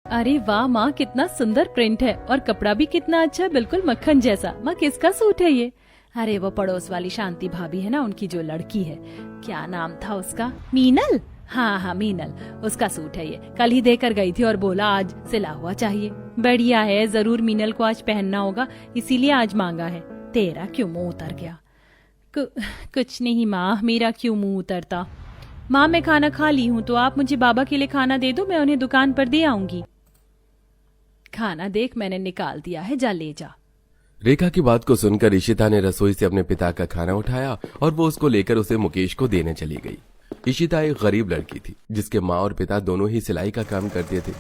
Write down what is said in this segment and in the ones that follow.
अरे वाह माँ, कितना सुंदर प्रिंट है और कपड़ा भी कितना अच्छा है, बिल्कुल मक्खन जैसा। माँ किसका सूट है ये? अरे वो पड़ोस वाली शांति भाभी है ना, उनकी जो लड़की है, क्या नाम था उसका? मीनल। हाँ हाँ मीनल, उसका सूट है ये। कल ही देकर गई थी और बोला आज सिला हुआ चाहिए। बढ़िया है, जरूर मीनल को आज पहनना होगा, इसीलिए आज मांगा है। तेरा क्यों मुंह उतर गया? कुछ नहीं माँ, मेरा क्यों मुंह उतरता? माँ मैं खाना खा ली हूँ, तो आप मुझे बाबा के लिए खाना दे दो, मैं उन्हें दुकान पर दे आऊंगी। खाना देख मैंने निकाल दिया है, जा ले जा। रेखा की बात को सुनकर इशिता ने रसोई से अपने पिता का खाना उठाया और वो उसको लेकर उसे मुकेश को देने चली गई। इशिता एक गरीब लड़की थी जिसके माँ और पिता दोनों ही सिलाई का काम करते थे।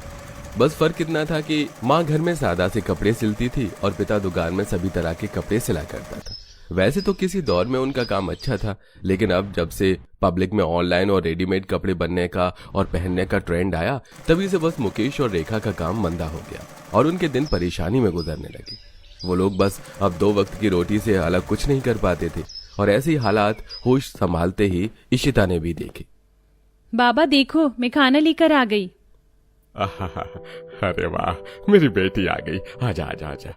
बस फर्क इतना था कि माँ घर में सादा से कपड़े सिलती थी और पिता दुकान में सभी तरह के कपड़े सिला करता था। वैसे तो किसी दौर में उनका काम अच्छा था, लेकिन अब जब से पब्लिक में ऑनलाइन और रेडीमेड कपड़े बनने का और पहनने का ट्रेंड आया, तभी से बस मुकेश और रेखा का काम मंदा हो गया और उनके दिन परेशानी में गुजरने लगे। वो लोग बस अब 2 वक्त की रोटी से अलग कुछ नहीं कर पाते थे और ऐसे ही हालात होश संभालते ही इशिता ने भी देखे। बाबा देखो, मैं खाना लेकर आ गई। अरे वाह, मेरी बेटी आ गई, आजा आजा आजा।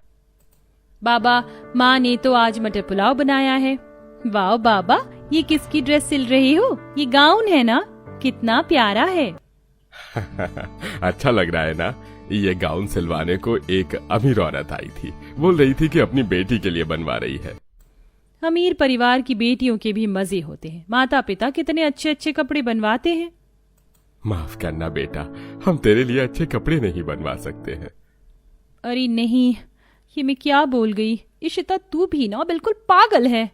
बाबा माँ ने तो आज मटर पुलाव बनाया है। वाह बाबा, ये किसकी ड्रेस सिल रही हो? ये गाउन है ना, कितना प्यारा है। अच्छा लग रहा है ना? ये गाउन सिलवाने को एक अमीर औरत आई थी, बोल रही थी कि अपनी बेटी के लिए बनवा रही है। अमीर परिवार की बेटियों के भी मजे होते हैं, माता पिता कितने अच्छे अच्छे कपड़े बनवाते हैं। माफ करना बेटा, हम तेरे लिए अच्छे कपड़े नहीं बनवा सकते हैं। अरे नहीं, ये मैं क्या बोल गई? इशिता तू भी ना बिल्कुल पागल है।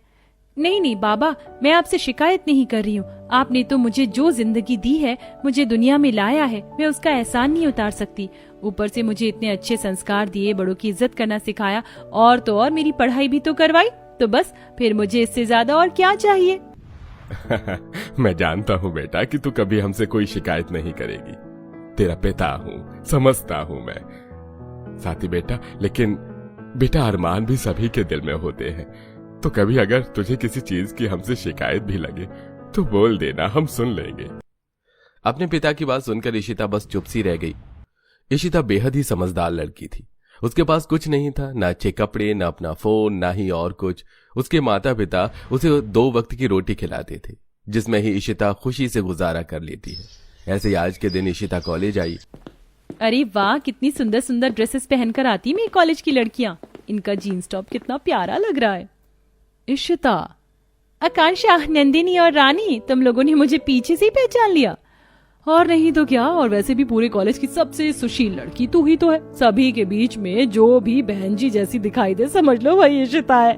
नहीं नहीं बाबा, मैं आपसे शिकायत नहीं कर रही हूँ। आपने तो मुझे जो जिंदगी दी है, मुझे दुनिया में लाया है, मैं उसका एहसान नहीं उतार सकती। ऊपर से मुझे इतने अच्छे संस्कार दिए, बड़ों की इज्जत करना सिखाया और तो और मेरी पढ़ाई भी तो करवाई, तो बस फिर मुझे इससे ज्यादा और क्या चाहिए? मैं जानता हूँ बेटा कि तू कभी हमसे कोई शिकायत नहीं करेगी। तेरा पिता हूँ, समझता हूँ मैं। साथी बेटा, लेकिन बेटा अरमान भी सभी के दिल में होते हैं, तो कभी अगर तुझे किसी चीज की हमसे शिकायत भी लगे तो बोल देना, हम सुन लेंगे। अपने पिता की बात सुनकर इशिता बस चुप सी रह गई। इशिता बेहद ही समझदार लड़की थी। उसके पास कुछ नहीं था, ना अच्छे कपड़े, ना अपना फोन, ना ही और कुछ। उसके माता पिता उसे 2 वक्त की रोटी खिलाते थे, जिसमें ही इशिता खुशी से गुजारा कर लेती है। ऐसे ही आज के दिन इशिता कॉलेज आई। अरे वाह, कितनी सुंदर सुंदर ड्रेसेस पहनकर आती मेरी कॉलेज की लड़कियां। इनका जीन्स टॉप कितना प्यारा लग रहा है। इशिता, आकांक्षा, नंदिनी और रानी, तुम लोगों ने मुझे पीछे से ही पहचान लिया। और नहीं तो क्या, और वैसे भी पूरे कॉलेज की सबसे सुशील लड़की तू ही तो है। सभी के बीच में जो भी बहन जी जैसी दिखाई दे, समझ लो वही इशिता है।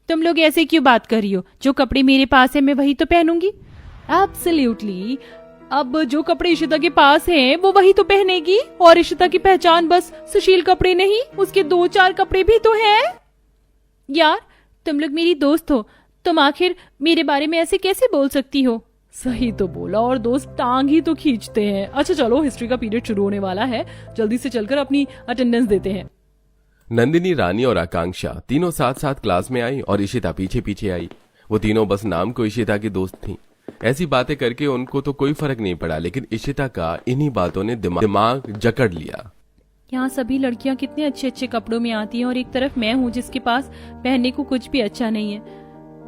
तुम लोग ऐसे क्यों बात कर रही हो? जो कपड़े मेरे पास है मैं वही तो पहनूंगी। एब्सोल्युटली, अब जो कपड़े इशिता के पास हैं वो वही तो पहनेगी। और इशिता की पहचान बस सुशील कपड़े नहीं, उसके 2-4 कपड़े भी तो हैं। यार तुम लोग मेरी दोस्त हो, तुम आखिर मेरे बारे में ऐसे कैसे बोल सकती हो? सही तो बोला, और दोस्त टांग ही तो खींचते हैं। अच्छा चलो, हिस्ट्री का पीरियड शुरू होने वाला है, जल्दी से चलकर अपनी अटेंडेंस देते हैं। नंदिनी, रानी और आकांक्षा तीनों साथ साथ क्लास में आई और इशिता पीछे पीछे आई। वो तीनों बस नाम को इशिता की दोस्त थीं। ऐसी बातें करके उनको तो कोई फर्क नहीं पड़ा, लेकिन इशिता का इन्हीं बातों ने दिमाग जकड़ लिया। यहाँ सभी लड़कियाँ कितने अच्छे अच्छे कपड़ों में आती हैं और एक तरफ मैं हूँ जिसके पास पहनने को कुछ भी अच्छा नहीं है।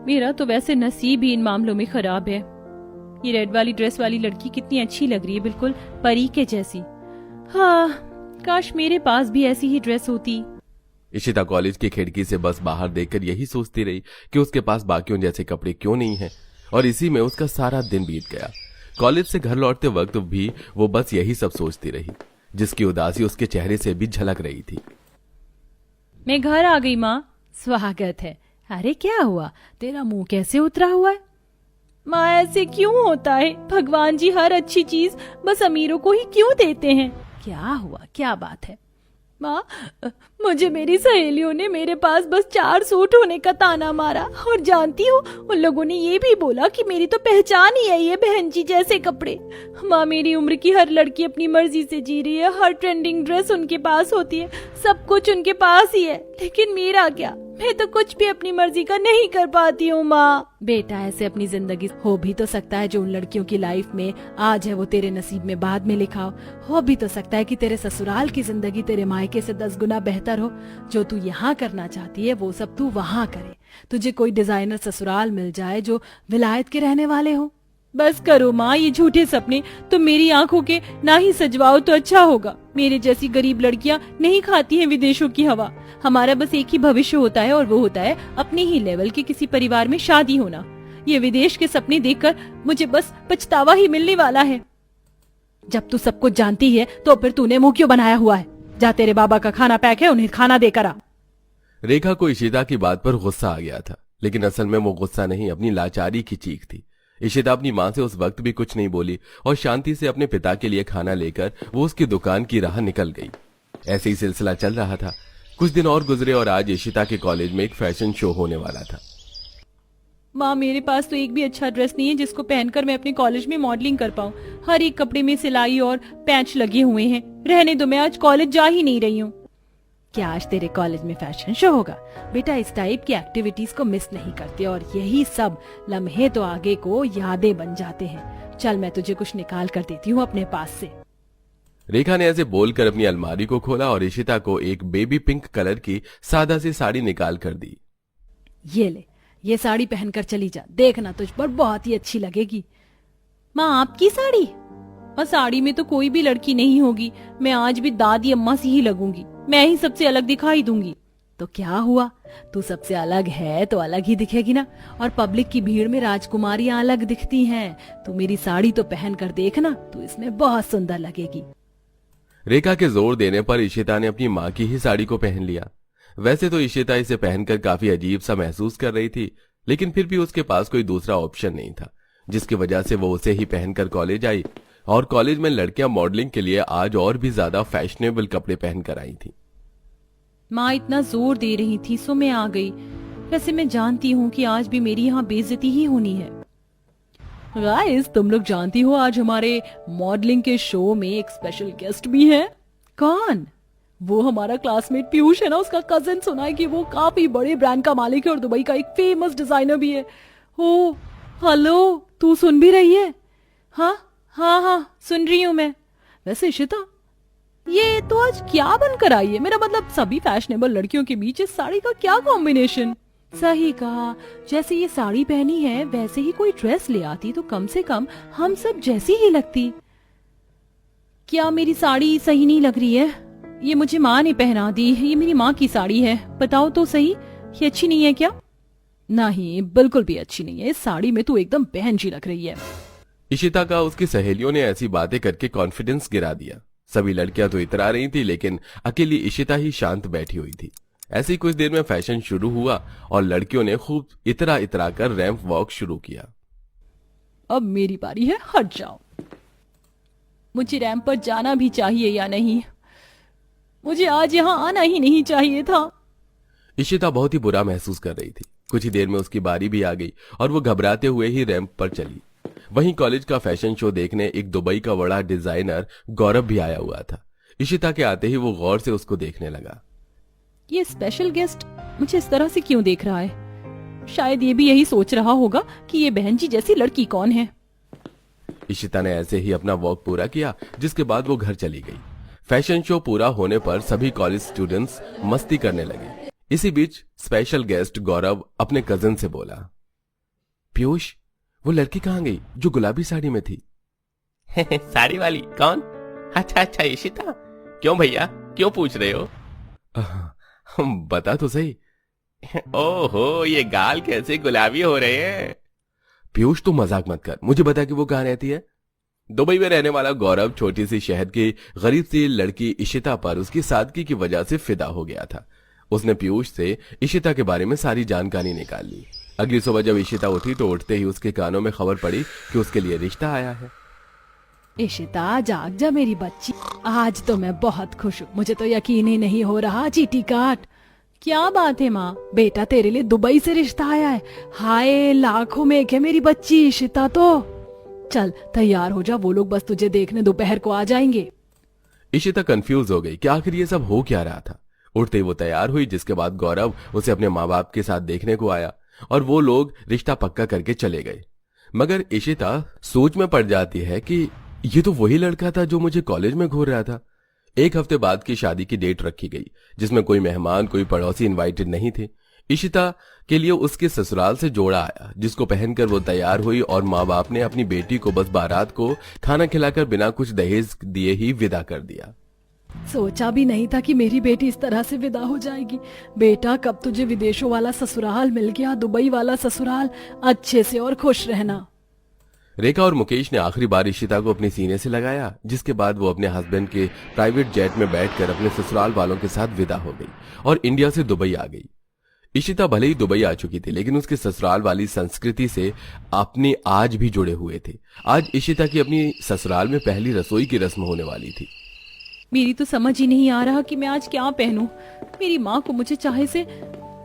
मेरा तो वैसे नसीब ही इन मामलों में खराब है। ये रेड वाली ड्रेस वाली लड़की कितनी अच्छी लग रही है, बिल्कुल परी के जैसी। हाँ, काश मेरे पास भी ऐसी ही ड्रेस होती। इशिता कॉलेज की खिड़की से बस बाहर देखकर यही सोचती रही कि उसके पास बाकियों जैसे कपड़े क्यों नहीं हैं, और इसी में उसका सारा दिन बीत गया। कॉलेज से घर लौटते वक्त भी वो बस यही सब सोचती रही, जिसकी उदासी उसके चेहरे से भी झलक रही थी। मैं घर आ गई माँ, स्वागत है। अरे क्या हुआ, तेरा मुंह कैसे उतरा हुआ है? माँ ऐसे क्यों होता है? भगवान जी हर अच्छी चीज बस अमीरों को ही क्यों देते हैं? क्या हुआ, क्या बात है? माँ, मुझे मेरी सहेलियों ने मेरे पास बस 4 सूट होने का ताना मारा, और जानती हो उन लोगों ने ये भी बोला कि मेरी तो पहचान ही है ये बहन जी जैसे कपड़े। माँ, मेरी उम्र की हर लड़की अपनी मर्जी से जी रही है, हर ट्रेंडिंग ड्रेस उनके पास होती है, सब कुछ उनके पास ही है, लेकिन मेरा क्या? मैं तो कुछ भी अपनी मर्जी का नहीं कर पाती हूँ माँ। बेटा ऐसे अपनी जिंदगी हो भी तो सकता है जो उन लड़कियों की लाइफ में आज है वो तेरे नसीब में बाद में लिखा हो भी तो सकता है कि तेरे ससुराल की जिंदगी तेरे मायके से 10 गुना बेहतर हो। जो तू यहाँ करना चाहती है वो सब तू वहाँ करे। तुझे कोई डिजाइनर ससुराल मिल जाए जो विलायत के रहने वाले हो। बस करो माँ ये झूठे सपने तुम मेरी आंखों के ना ही सजवाओ तो अच्छा होगा। मेरे जैसी गरीब लड़कियाँ नहीं खाती हैं विदेशों की हवा। हमारा बस एक ही भविष्य होता है और वो होता है अपने ही लेवल के किसी परिवार में शादी होना। ये विदेश के सपने देखकर मुझे बस पछतावा ही मिलने वाला है। जब तू सब कुछ जानती है तो फिर तूने मुंह क्यों बनाया हुआ है? जा तेरे बाबा का खाना पैक है उन्हें खाना देकर आ। रेखा को इशिता की बात पर गुस्सा आ गया था, लेकिन असल में वो गुस्सा नहीं अपनी लाचारी की चीख थी। इशिता अपनी माँ से उस वक्त भी कुछ नहीं बोली और शांति से अपने पिता के लिए खाना लेकर वो उसकी दुकान की राह निकल गई। ऐसे ही सिलसिला चल रहा था। कुछ दिन और गुजरे और आज इशिता के कॉलेज में एक फैशन शो होने वाला था। माँ मेरे पास तो एक भी अच्छा ड्रेस नहीं है जिसको पहनकर मैं अपने कॉलेज में मॉडलिंग कर पाऊँ। हर एक कपड़े में सिलाई और पैच लगे हुए हैं। रहने दो मैं आज कॉलेज जा ही नहीं रही हूँ। क्या आज तेरे कॉलेज में फैशन शो होगा? बेटा इस टाइप की एक्टिविटीज को मिस नहीं करते और यही सब लम्हे तो आगे को यादें बन जाते हैं। चल मैं तुझे कुछ निकाल कर देती हूँ अपने पास से। रेखा ने ऐसे बोलकर अपनी अलमारी को खोला और इशिता को एक बेबी पिंक कलर की सादा सी साड़ी निकाल कर दी। ये ले ये साड़ी पहनकर चली जा, देखना तुझ पर बहुत ही अच्छी लगेगी। माँ आपकी साड़ी? और साड़ी में तो कोई भी लड़की नहीं होगी। मैं आज भी दादी अम्मा सी ही लगूंगी। मैं ही सबसे अलग दिखाई दूंगी। तो क्या हुआ? तू सबसे अलग है तो अलग ही दिखेगी ना। और पब्लिक की भीड़ में राजकुमारियां अलग दिखती हैं। तू मेरी साड़ी तो पहन कर देखना, तू इसमें बहुत सुंदर लगेगी। रेखा के जोर देने पर इशिता ने अपनी माँ की ही साड़ी को पहन लिया। वैसे तो इशिता इसे पहनकर काफी अजीब सा महसूस कर रही थी, लेकिन फिर भी उसके पास कोई दूसरा ऑप्शन नहीं था, जिसकी वजह से वो उसे ही पहनकर कॉलेज आई। और कॉलेज में लड़कियां मॉडलिंग के लिए आज और भी ज्यादा फैशनेबल कपड़े पहनकर आई थी। माँ इतना जोर दे रही थी सो मैं आ गई। वैसे मैं जानती हूँ कि आज भी मेरी यहाँ बेइज्जती ही होनी है। गाइस तुम लोग जानती हो आज हमारे मॉडलिंग के शो में एक स्पेशल गेस्ट भी है। कौन? वो हमारा क्लासमेट पीयूष है ना, उसका कजिन। सुना है कि वो काफी बड़े ब्रांड का मालिक है और दुबई का एक फेमस डिजाइनर भी है। ओ हेलो, तू सुन भी रही है? हाँ हाँ हाँ सुन रही हूँ मैं। वैसे इशिता ये तो आज क्या बनकर आई है? मेरा मतलब सभी फैशनेबल लड़कियों के बीच इस साड़ी का क्या कॉम्बिनेशन? सही कहा, जैसे ये साड़ी पहनी है वैसे ही कोई ड्रेस ले आती तो कम से कम हम सब जैसी ही लगती। क्या मेरी साड़ी सही नहीं लग रही है? ये मुझे माँ ने पहना दी। ये मेरी माँ की साड़ी है, बताओ तो सही, ये अच्छी नहीं है क्या? नहीं बिल्कुल भी अच्छी नहीं है। इस साड़ी में तू एकदम बहन जी लग रही है। इशिता का उसकी सहेलियों ने ऐसी बातें करके कॉन्फिडेंस गिरा दिया। सभी लड़कियां तो इतरा रही थी, लेकिन अकेली इशिता ही शांत बैठी हुई थी। ऐसे ही कुछ देर में फैशन शुरू हुआ और लड़कियों ने खूब इतरा इतरा कर रैंप वॉक शुरू किया। अब मेरी बारी है, हट जाओ। मुझे रैंप पर जाना भी चाहिए या नहीं? मुझे आज यहाँ आना ही नहीं चाहिए था। इशिता बहुत ही बुरा महसूस कर रही थी। कुछ ही देर में उसकी बारी भी आ गई और वो घबराते हुए ही रैंप पर चली। वहीं कॉलेज का फैशन शो देखने एक दुबई का बड़ा डिजाइनर गौरव भी आया हुआ था। इशिता के आते ही वो गौर से उसको देखने लगा। ये स्पेशल गेस्ट मुझे इस तरह से क्यों देख रहा है? शायद ये भी यही सोच रहा होगा कि ये बहन जी जैसी लड़की कौन है। इशिता ने ऐसे ही अपना वॉक पूरा किया, जिसके बाद वो घर चली गई। फैशन शो पूरा होने पर सभी कॉलेज स्टूडेंट्स मस्ती करने लगे। इसी बीच स्पेशल गेस्ट गौरव अपने कजिन से बोला, पीयूष वो लड़की कहाँ गई जो गुलाबी साड़ी में थी? साड़ी वाली कौन? अच्छा अच्छा इशिता। क्यों भैया, क्यों पूछ रहे हो? बता तो सही। ओहो, ये गाल कैसे गुलाबी हो रहे हैं। पीयूष तू मजाक मत कर, मुझे बता कि वो कहाँ रहती है। दुबई में रहने वाला गौरव छोटी सी शहर की गरीब सी लड़की इशिता पर उसकी सादगी की वजह से फिदा हो गया था। उसने पीयूष से इशिता के बारे में सारी जानकारी निकाल ली। अगली सुबह जब इशिता उठी तो उठते ही उसके कानों में खबर पड़ी कि उसके लिए रिश्ता आया है। इशिता जाग जा मेरी बच्ची, आज तो मैं बहुत खुश हूँ। मुझे तो यकीन ही नहीं हो रहा। चीटी काट। क्या बात है माँ, बेटा तेरे लिए दुबई से रिश्ता आया है। हाय लाखों में एक है मेरी बच्ची इशिता। तो चल तैयार हो जा, वो लोग बस तुझे देखने दोपहर को आ जाएंगे। इशिता कंफ्यूज हो गई कि आखिर ये सब हो क्या रहा था। उठते ही वो तैयार हुई, जिसके बाद गौरव उसे अपने माँ बाप के साथ देखने को आया और वो लोग रिश्ता पक्का करके चले गए। मगर इशिता सोच में पड़ जाती है कि ये तो वही लड़का था जो मुझे कॉलेज में घूर रहा था। एक हफ्ते बाद की शादी की डेट रखी गई, जिसमें कोई मेहमान कोई पड़ोसी इनवाइटेड नहीं थे। इशिता के लिए उसके ससुराल से जोड़ा आया, जिसको पहनकर वो तैयार हुई और माँ बाप ने अपनी बेटी को बस बारात को खाना खिलाकर बिना कुछ दहेज दिए ही विदा कर दिया। सोचा भी नहीं था कि मेरी बेटी इस तरह से विदा हो जाएगी। बेटा, कब तुझे विदेशों वाला ससुराल मिल गया, दुबई वाला ससुराल, अच्छे से और खुश रहना। रेखा और मुकेश ने आखिरी बार इशिता को अपने सीने से लगाया, जिसके बाद वो अपने हस्बैंड के प्राइवेट जेट में बैठकर अपने ससुराल वालों के साथ विदा हो गई और इंडिया से दुबई आ गई। इशिता भले ही दुबई आ चुकी थी, लेकिन उसके ससुराल वाली संस्कृति से अपने आज भी जुड़े हुए थे। आज इशिता की अपनी ससुराल में पहली रसोई की रस्म होने वाली थी। मेरी तो समझ ही नहीं आ रहा कि मैं आज क्या पहनूं। मेरी माँ को मुझे चाहे से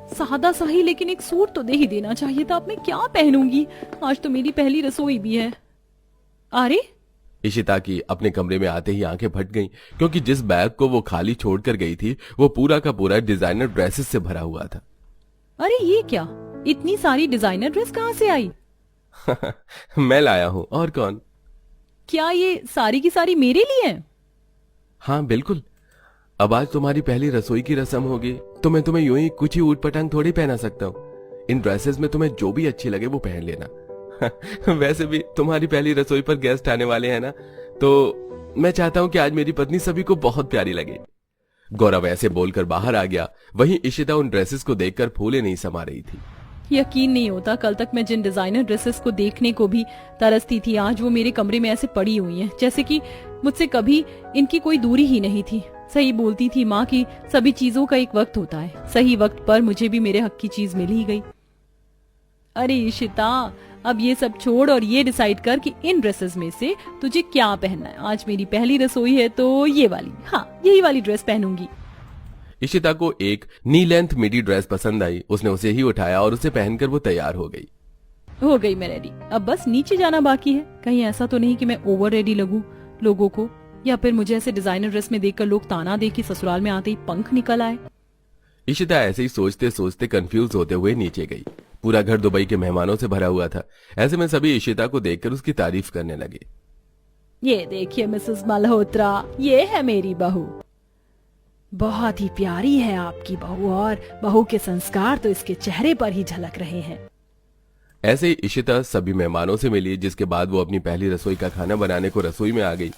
सादा सा ही लेकिन एक सूट तो दे ही देना चाहिए था। अब मैं क्या पहनूंगी? आज तो मेरी पहली रसोई भी है। अरे, इशिता की अपने कमरे में आते ही आंखें फट गईं, क्योंकि जिस बैग को वो खाली छोड़कर गई थी वो पूरा का पूरा डिजाइनर ड्रेसेस से भरा हुआ था। अरे ये क्या, इतनी सारी डिजाइनर ड्रेस कहाँ से आई? मैं लाया हूं, और कौन? क्या ये सारी की सारी मेरे लिए हैं? हाँ बिल्कुल। अब आज तुम्हारी पहली रसोई की रस्म होगी, तो मैं तुम्हें यूं ही कुछ ही ऊट पटांग थोड़ी पहना सकता हूँ। इन ड्रेसेस में तुम्हें जो भी अच्छी लगे वो पहन लेना। वैसे भी तुम्हारी पहली रसोई पर गेस्ट आने वाले हैं ना, तो मैं चाहता हूं कि आज मेरी पत्नी सभी को बहुत प्यारी लगे। गौरव ऐसे बोलकर बाहर आ गया। वहीं इशिता उन ड्रेसेस को देखकर फूले नहीं समा रही थी। यकीन नहीं होता, कल तक मैं जिन डिजाइनर ड्रेसेस को देखने को भी तरसती थी, आज वो मेरे कमरे में ऐसे पड़ी हुई हैं, जैसे कि मुझसे कभी इनकी कोई दूरी ही नहीं थी। सही बोलती थी माँ की सभी चीजों का एक वक्त होता है। सही वक्त पर मुझे भी मेरे हक की चीज मिल ही गई। अरे इशिता, अब ये सब छोड़ और ये डिसाइड कर कि इन ड्रेसेस में से तुझे क्या पहनना है। आज मेरी पहली रसोई है तो ये वाली, हाँ यही वाली ड्रेस पहनूंगी। इशिता को एक नी लेंथ मिडी ड्रेस पसंद आई। उसने उसे ही उठाया और उसे पहनकर वो तैयार हो गई। हो गई मैं रेडी, अब बस नीचे जाना बाकी है। कहीं ऐसा तो नहीं कि मैं ओवर रेडी लगूं लोगों को, या फिर मुझे ऐसे डिजाइनर ड्रेस में देखकर लोग ताना दे कि ससुराल में आते ही पंख निकल आए। इशिता ऐसे ही सोचते सोचते कंफ्यूज होते हुए नीचे गई। पूरा घर दुबई के मेहमानों से भरा हुआ था। ऐसे में सभी इशिता को देखकर उसकी तारीफ करने लगे। ये देखिए मिसेस मल्होत्रा, ये है मेरी बहू। बहुत ही प्यारी है आपकी बहू, और बहू के संस्कार तो इसके चेहरे पर ही झलक रहे हैं। ऐसे ही इशिता सभी मेहमानों से मिली, जिसके बाद वो अपनी पहली रसोई का खाना बनाने को रसोई में आ गई।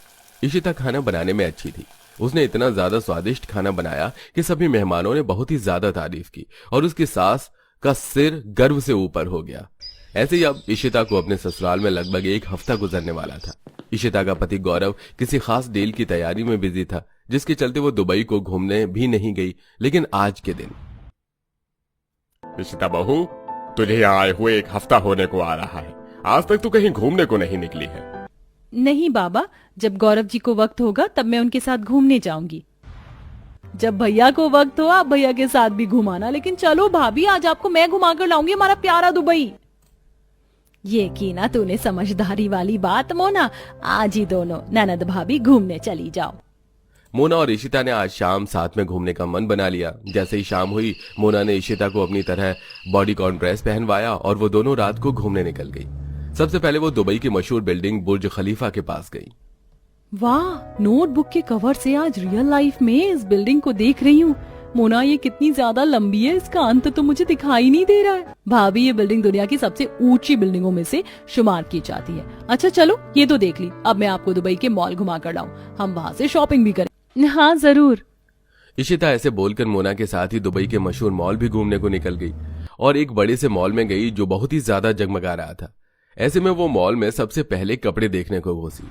इशिता खाना बनाने में अच्छी थी। उसने इतना ज्यादा स्वादिष्ट खाना बनाया कि सभी मेहमानों ने बहुत ही ज्यादा तारीफ की और उसकी सास का सिर गर्व से ऊपर हो गया। ऐसे ही अब इशिता को अपने ससुराल में लगभग एक हफ्ता गुजरने वाला था। इशिता का पति गौरव किसी खास डील की तैयारी में बिजी था, जिसके चलते वो दुबई को घूमने भी नहीं गई। लेकिन आज के दिन, इशिता बहू, तुझे यहाँ आए हुए एक हफ्ता होने को आ रहा है, आज तक तू कहीं घूमने को नहीं निकली है। नहीं बाबा, जब गौरव जी को वक्त होगा तब मैं उनके साथ घूमने जाऊंगी। जब भैया को वक्त हो आप भैया के साथ भी घुमाना। लेकिन चलो भाभी, आज आपको मैं घुमा कर लाऊंगी हमारा प्यारा दुबई। ये की ना तूने समझदारी वाली बात मोना। आज ही दोनों ननद भाभी घूमने चली जाओ। मोना और इशिता ने आज शाम साथ में घूमने का मन बना लिया। जैसे ही शाम हुई, मोना ने इशिता को अपनी तरह बॉडीकॉन ड्रेस पहनवाया और वो दोनों रात को घूमने निकल गई। सबसे पहले वो दुबई की मशहूर बिल्डिंग बुर्ज खलीफा के पास गई। वाह, नोटबुक के कवर से आज रियल लाइफ में इस बिल्डिंग को देख रही हूँ। मोना, ये कितनी ज्यादा लंबी है, इसका अंत तो मुझे दिखाई नहीं दे रहा है। भाभी, ये बिल्डिंग दुनिया की सबसे ऊंची बिल्डिंगों में से शुमार की जाती है। अच्छा चलो, ये तो देख ली, अब मैं आपको दुबई के मॉल घुमा कर लाऊं, हम वहाँ से शॉपिंग भी करें। हाँ जरूर। इशिता ऐसे बोलकर मोना के साथ ही दुबई के मशहूर मॉल भी घूमने को निकल गई और एक बड़े से मॉल में गई जो बहुत ही ज्यादा जगमगा रहा था। ऐसे में वो मॉल में सबसे पहले कपड़े देखने को घुसी।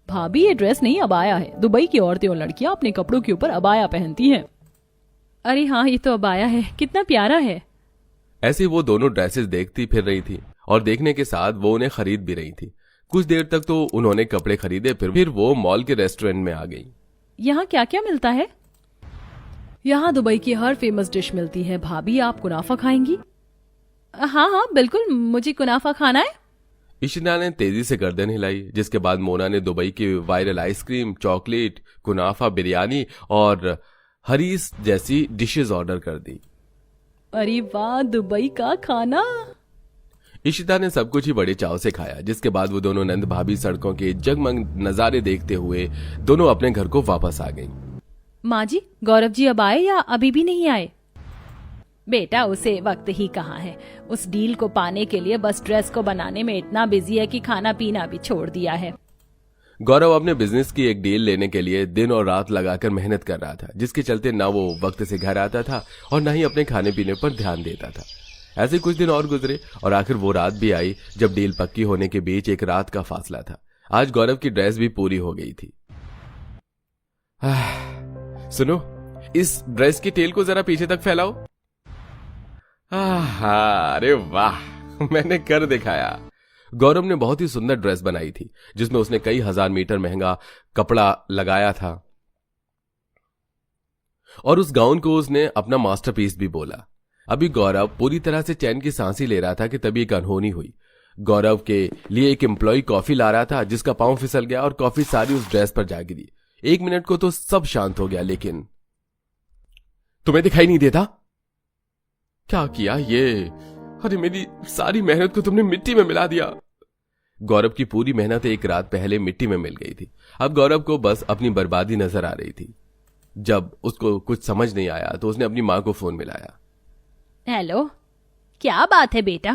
भाभी, ये ड्रेस नहीं अबाया है। दुबई की औरतें और लड़कियां अपने कपड़ों के ऊपर अबाया पहनती हैं। अरे हाँ, ये तो अबाया है, कितना प्यारा है। ऐसे वो दोनों ड्रेसेस देखती फिर रही थी और देखने के साथ वो उन्हें खरीद भी रही थी। कुछ देर तक तो उन्होंने कपड़े खरीदे, फिर वो मॉल के रेस्टोरेंट में आ गई। यहाँ क्या क्या मिलता है? यहाँ दुबई की हर फेमस डिश मिलती है। भाभी, आप कुनाफा खाएंगी? हाँ हाँ बिल्कुल, मुझे कुनाफा खाना है। इशिता ने तेजी से गर्दन हिलाई, जिसके बाद मोना ने दुबई की वायरल आइसक्रीम, चॉकलेट, कुनाफा, बिरयानी और हरीस जैसी डिशेस ऑर्डर कर दी। अरे वाह, दुबई का खाना। इशिता ने सब कुछ ही बड़े चाव से खाया, जिसके बाद वो दोनों नंद भाभी सड़कों के जगमग नजारे देखते हुए दोनों अपने घर को वापस आ गईं। माँ जी, गौरव जी अब आए या अभी भी नहीं आए? बेटा, उसे वक्त ही कहाँ है। उस डील को पाने के लिए बस ड्रेस को बनाने में इतना बिजी है कि खाना पीना भी छोड़ दिया है। गौरव अपने बिजनेस की एक डील लेने के लिए दिन और रात लगाकर मेहनत कर रहा था, जिसके चलते न वो वक्त से घर आता था और न ही अपने खाने पीने पर ध्यान देता था। ऐसे कुछ दिन और गुजरे और आखिर वो रात भी आई जब डील पक्की होने के बीच एक रात का फासला था। आज गौरव की ड्रेस भी पूरी हो गई थी। सुनो, इस ड्रेस की टेल को जरा पीछे तक फैलाओ। अरे वाह, मैंने कर दिखाया। गौरव ने बहुत ही सुंदर ड्रेस बनाई थी, जिसमें उसने कई हजार मीटर महंगा कपड़ा लगाया था और उस गाउन को उसने अपना मास्टरपीस भी बोला। अभी गौरव पूरी तरह से चैन की सांस ही ले रहा था कि तभी एक अनहोनी हुई। गौरव के लिए एक एम्प्लॉय कॉफी ला रहा था, जिसका पांव फिसल गया और कॉफी सारी उस ड्रेस पर जा गिरी। 1 मिनट को तो सब शांत हो गया, लेकिन तुम्हें दिखाई नहीं देता? क्या किया ये? अरे मेरी सारी मेहनत को तुमने मिट्टी में मिला दिया। गौरव की पूरी मेहनत एक रात पहले मिट्टी में मिल गई थी। अब गौरव को बस अपनी बर्बादी नजर आ रही थी। जब उसको कुछ समझ नहीं आया तो उसने अपनी मां को फोन मिलाया। हेलो, क्या बात है बेटा?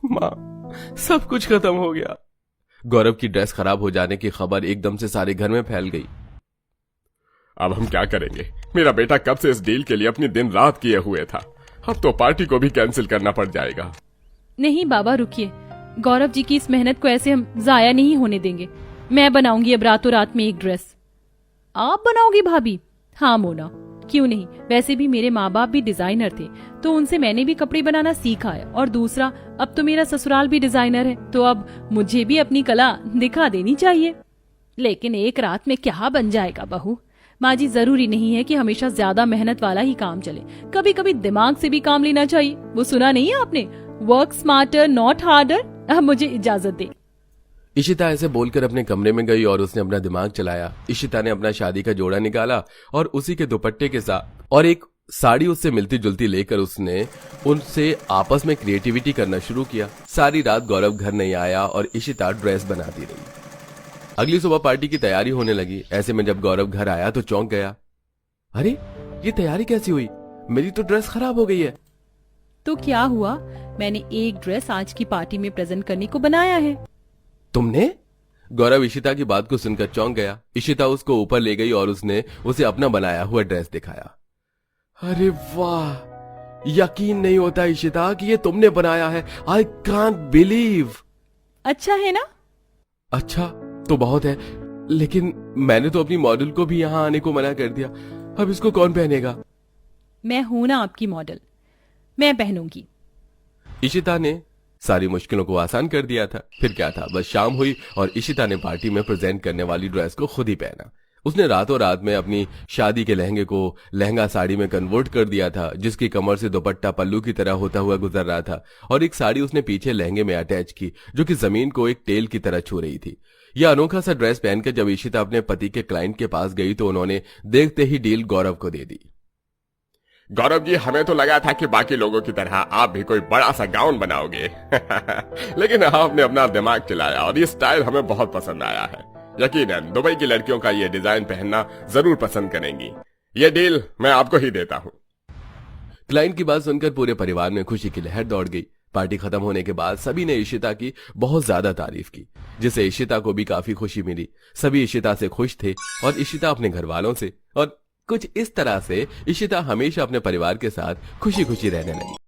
मां, सब कुछ खत्म हो गया। गौरव की ड्रेस खराब हो जाने की खबर एकदम से सारे घर में फैल गई। अब हम क्या करेंगे? मेरा बेटा कब से इस डील के लिए अपनी दिन रात किए हुए था। अब तो पार्टी को भी कैंसिल करना पड़ जाएगा। नहीं बाबा, रुकिए। गौरव जी की इस मेहनत को ऐसे हम जाया नहीं होने देंगे। मैं बनाऊंगी अब रातों रात में एक ड्रेस। आप बनाओगी भाभी? हाँ मोना, क्यों नहीं। वैसे भी मेरे माँ बाप भी डिजाइनर थे, तो उनसे मैंने भी कपड़े बनाना सीखा है। और दूसरा, अब तो मेरा ससुराल भी डिजाइनर है, तो अब मुझे भी अपनी कला दिखा देनी चाहिए। लेकिन एक रात में क्या बन जाएगा बहू? माँ जी, जरूरी नहीं है कि हमेशा ज्यादा मेहनत वाला ही काम चले। कभी कभी दिमाग से भी काम लेना चाहिए। वो सुना नहीं है आपने? Work smarter not harder. अब मुझे इजाजत दे। इशिता ऐसे बोलकर अपने कमरे में गई और उसने अपना दिमाग चलाया। इशिता ने अपना शादी का जोड़ा निकाला और उसी के दुपट्टे के साथ और एक साड़ी उससे मिलती जुलती लेकर उसने उनसे आपस में क्रिएटिविटी करना शुरू किया। सारी रात गौरव घर नहीं आया और इशिता ड्रेस बनाती रही। अगली सुबह पार्टी की तैयारी होने लगी। ऐसे में जब गौरव घर आया तो चौंक गया। अरे, ये तैयारी कैसी हुई? मेरी तो ड्रेस खराब हो गई है। तो क्या हुआ? मैंने एक ड्रेस आज की पार्टी में प्रेजेंट करने को बनाया है। तुमने? गौरव इशिता की बात को सुनकर चौंक गया। इशिता उसको ऊपर ले गई और उसने उसे अपना बनाया हुआ ड्रेस दिखाया। अरे वाह, यकीन नहीं होता इशिता कि ये तुमने बनाया है। I can't believe. अच्छा है ना? अच्छा तो बहुत है, लेकिन मैंने तो अपनी मॉडल को भी यहाँ आने को मना कर दिया। अब इसको कौन पहनेगा? मैं हूं ना आपकी मॉडल, मैं पहनूंगी। इशिता ने सारी मुश्किलों को आसान कर दिया था। फिर क्या था, बस शाम हुई और इशिता ने पार्टी में प्रेजेंट करने वाली ड्रेस को खुद ही पहना। उसने रातों रात में अपनी शादी के लहंगे को लहंगा साड़ी में कन्वर्ट कर दिया था, जिसकी कमर से दुपट्टा पल्लू की तरह होता हुआ गुजर रहा था और एक साड़ी उसने पीछे लहंगे में अटैच की, जो कि जमीन को एक टेल की तरह छू रही थी। यह अनोखा सा ड्रेस पहनकर जब इशिता अपने पति के क्लाइंट के पास गई तो उन्होंने देखते ही डील गौरव को दे दी। गौरव जी, हमें तो लगा था कि बाकी लोगों की तरह आप भी कोई बड़ा सा गाउन बनाओगे लेकिन आपने अपना दिमाग चलाया और ये स्टाइल हमें बहुत पसंद आया है। यकीनन दुबई की लड़कियों का ये डिजाइन पहनना जरूर पसंद करेंगी। ये डील मैं आपको ही देता हूँ। क्लाइंट की बात सुनकर पूरे परिवार में खुशी की लहर दौड़ गई। पार्टी खत्म होने के बाद सभी ने इशिता की बहुत ज्यादा तारीफ की, जिससे इशिता को भी काफी खुशी मिली। सभी इशिता से खुश थे और इशिता अपने घर वालों से, और कुछ इस तरह से इशिता हमेशा अपने परिवार के साथ खुशी खुशी रहने लगी।